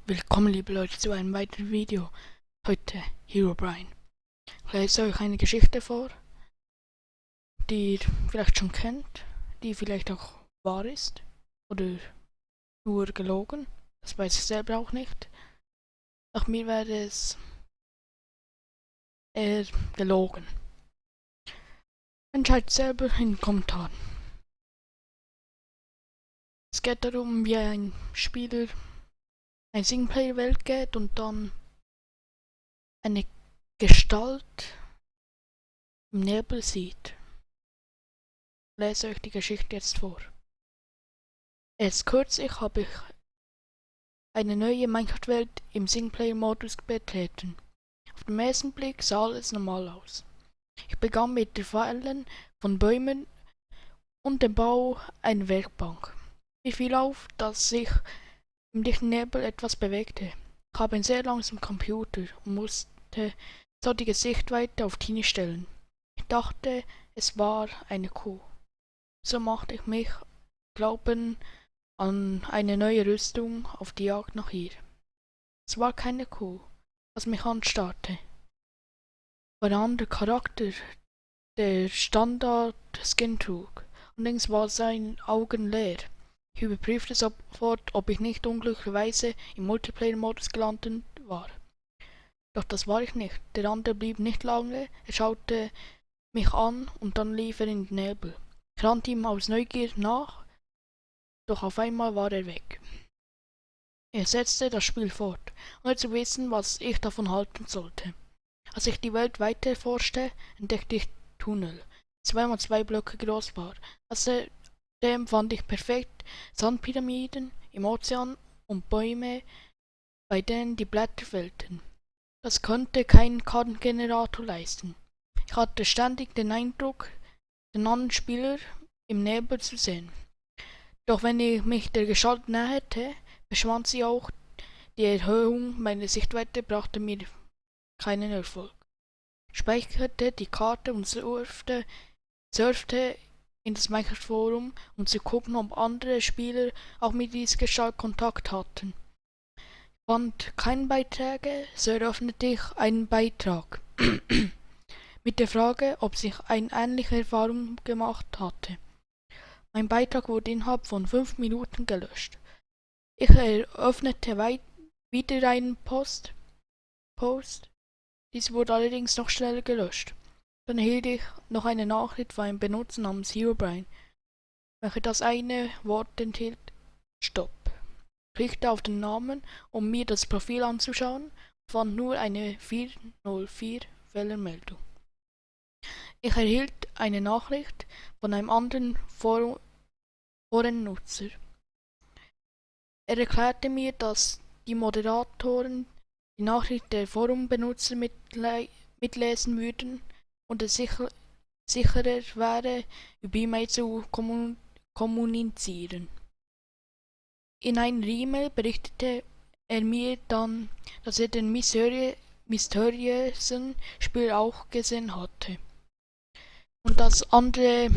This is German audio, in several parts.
Willkommen liebe Leute zu einem weiteren Video. Heute Herobrine. Ich lese euch eine Geschichte vor, die ihr vielleicht schon kennt, die vielleicht auch wahr ist oder nur gelogen. Das weiß ich selber auch nicht. Nach mir wäre es eher gelogen. Entscheidet selber in den Kommentaren. Es geht darum, wie ein Spieler eine Singleplayer-Welt geht und dann eine Gestalt im Nebel sieht. Ich lese euch die Geschichte jetzt vor. Erst kürzlich habe ich eine neue Minecraft-Welt im Singleplayer-Modus betreten. Auf den ersten Blick sah alles normal aus. Ich begann mit den Pfeilen von Bäumen und dem Bau einer Werkbank. Mir fiel auf, dass sich im dichten Nebel etwas bewegte. Ich habe einen sehr langsamen Computer und musste so die Sichtweite auf Teenie stellen. Ich dachte, es war eine Kuh. So machte ich mich glauben an eine neue Rüstung auf die Jagd nach ihr. Es war keine Kuh, was mich anstarrte. War ein anderer Charakter, der Standard-Skin trug. Allerdings war seine Augen leer. Ich überprüfte sofort, ob ich nicht unglücklicherweise im Multiplayer-Modus gelandet war. Doch das war ich nicht. Der andere blieb nicht lange, er schaute mich an und dann lief er in den Nebel. Ich rannte ihm aus Neugier nach, doch auf einmal war er weg. Er setzte das Spiel fort, ohne zu wissen, was ich davon halten sollte. Als ich die Welt weiter erforschte, entdeckte ich Tunnel, die 2x2 Blöcke groß war. Außerdem fand ich perfekt Sandpyramiden im Ozean und Bäume, bei denen die Blätter fehlten. Das konnte kein Kartengenerator leisten. Ich hatte ständig den Eindruck, den anderen Spieler im Nebel zu sehen. Doch wenn ich mich der Gestalt näherte, verschwand sie auch. Die Erhöhung meiner Sichtweite brachte mir keinen Erfolg. Ich speicherte die Karte und surfte in das Minecraft-Forum, um zu gucken, ob andere Spieler auch mit dieser Gestalt Kontakt hatten. Ich fand keine Beiträge, so eröffnete ich einen Beitrag mit der Frage, ob ich eine ähnliche Erfahrung gemacht hatte. Mein Beitrag wurde innerhalb von 5 Minuten gelöscht. Ich eröffnete wieder einen Post. Dies wurde allerdings noch schneller gelöscht. Dann erhielt ich noch eine Nachricht von einem Benutzer namens Herobrine, welcher das eine Wort enthielt: Stopp. Ich klickte auf den Namen, um mir das Profil anzuschauen, und fand nur eine 404 Fehlermeldung. Ich erhielt eine Nachricht von einem anderen Forennutzer. Er erklärte mir, dass die Moderatoren die Nachricht der Forumbenutzer mitlesen würden und es sicherer wäre, über E-Mail zu kommunizieren. In einer E-Mail berichtete er mir dann, dass er den mysteriösen Spieler auch gesehen hatte und dass andere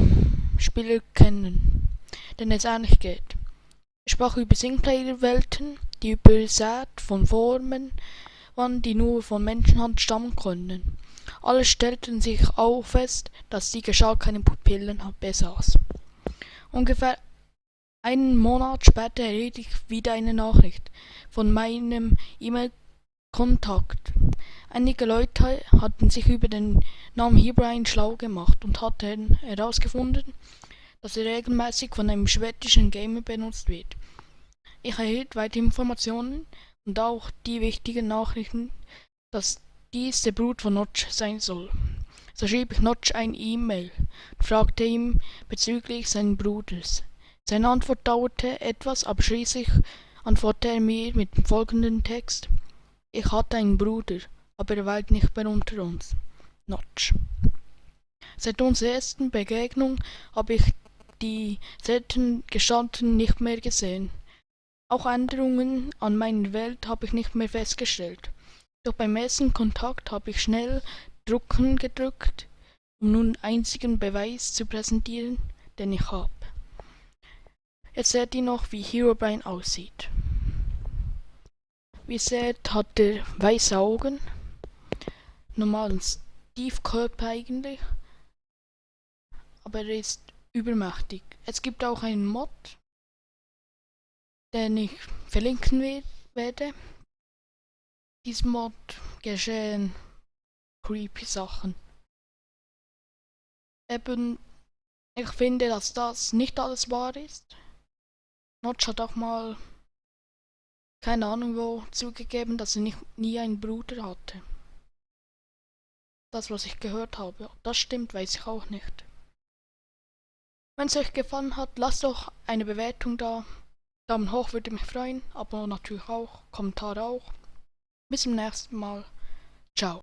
Spieler kennen, denen es ähnlich geht. Er sprach über Singleplayer-Welten, die übersät von Formen waren, die nur von Menschenhand stammen konnten. Alle stellten sich auch fest, dass die Gestalt keine Pupillen besaß. Ungefähr einen Monat später erhielt ich wieder eine Nachricht von meinem E-Mail-Kontakt. Einige Leute hatten sich über den Namen Herobrine schlau gemacht und hatten herausgefunden, dass er regelmäßig von einem schwedischen Gamer benutzt wird. Ich erhielt weitere Informationen und auch die wichtigen Nachrichten, dass dies der Bruder von Notch sein soll. So schrieb ich Notch eine E-Mail und fragte ihn bezüglich seines Bruders. Seine Antwort dauerte etwas, aber schließlich antwortete er mir mit dem folgenden Text: Ich hatte einen Bruder, aber er weilt nicht mehr unter uns. Notch. Seit unserer ersten Begegnung habe ich die seltenen Gestalten nicht mehr gesehen. Auch Änderungen an meiner Welt habe ich nicht mehr festgestellt. Doch beim ersten Kontakt habe ich schnell Drucken gedrückt, um nun den einzigen Beweis zu präsentieren, den ich habe. Jetzt seht ihr noch, wie Herobrine aussieht. Wie ihr seht, hat er weiße Augen. Normalen Steve-Körper eigentlich. Aber er ist übermächtig. Es gibt auch einen Mod, den ich verlinken werde. Diesem Mod geschehen creepy Sachen. Eben, ich finde, dass das nicht alles wahr ist. Notch hat auch mal, keine Ahnung wo, zugegeben, dass er nie einen Bruder hatte. Das, was ich gehört habe. Ob das stimmt, weiß ich auch nicht. Wenn es euch gefallen hat, lasst doch eine Bewertung da. Daumen hoch würde mich freuen, Abo natürlich auch, Kommentare auch. Bis zum nächsten Mal. Ciao.